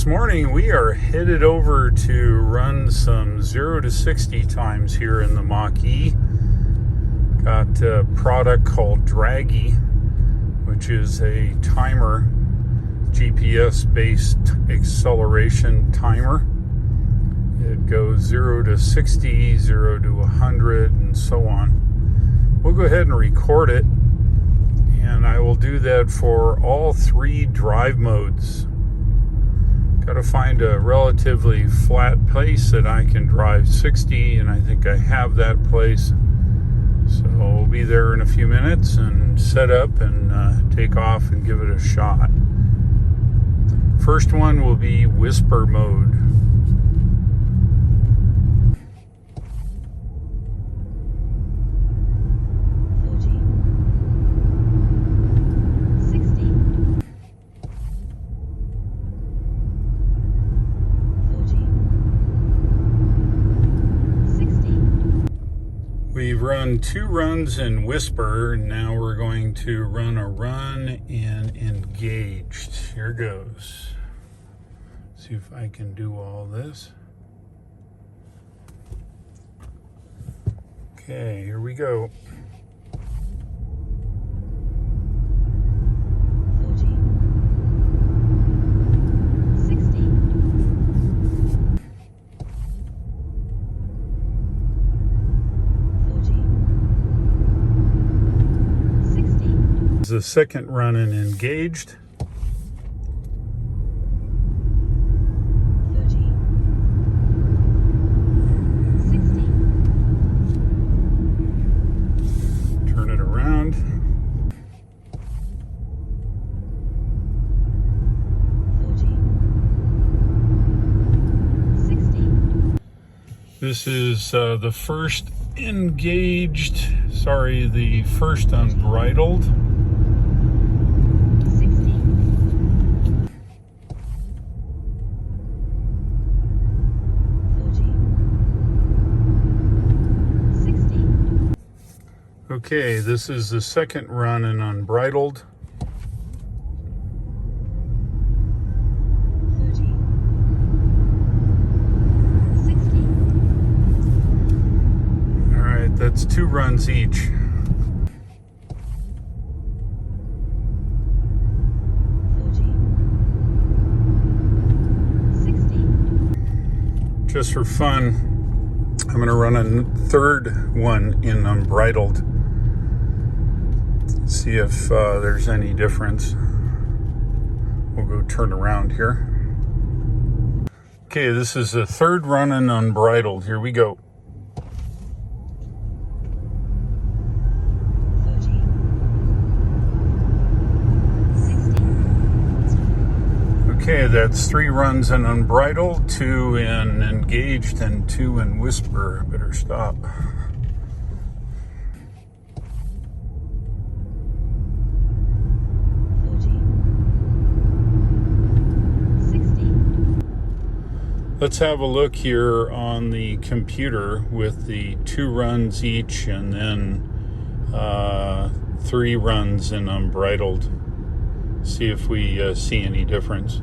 This morning we are headed over to run some 0 to 60 times here in the Mach E. Got a product called Draggy, which is a timer, GPS-based acceleration timer. It goes 0 to 60, 0 to 100, and so on. We'll go ahead and record it, and I will do that for all three drive modes. Got to find a relatively flat place that I can drive 60, and I think I have that place. So we'll be there in a few minutes and set up and take off and give it a shot. First one will be whisper mode. We've run 2 runs in whisper. Now we're going to run a run in engaged. Here goes. See if I can do all this. Okay, here we go. The second run in engaged. 30, 60. Turn it around. 40, 60. This is the first the first unbridled. 60. Okay, this is the second run in Unbridled. 30, 60. All right, that's 2 runs each. 60. Just for fun, I'm going to run a third one in Unbridled. See if there's any difference. We'll go turn around here. Okay, this is the third run in Unbridled. Here we go. 30, 60. Okay, that's 3 runs in Unbridled, 2 in engaged, and 2 in whisper. Better stop. 60. Let's have a look here on the computer with the 2 runs each and then 3 runs in Unbridled. See if we see any difference.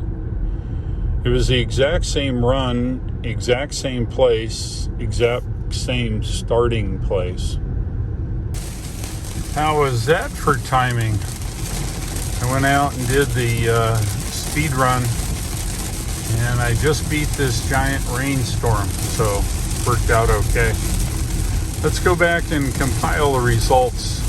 It was the exact same run, exact same place, exact same starting place. How was that for timing? I went out and did the speed run, and I just beat this giant rainstorm, so it worked out okay. Let's go back and compile the results.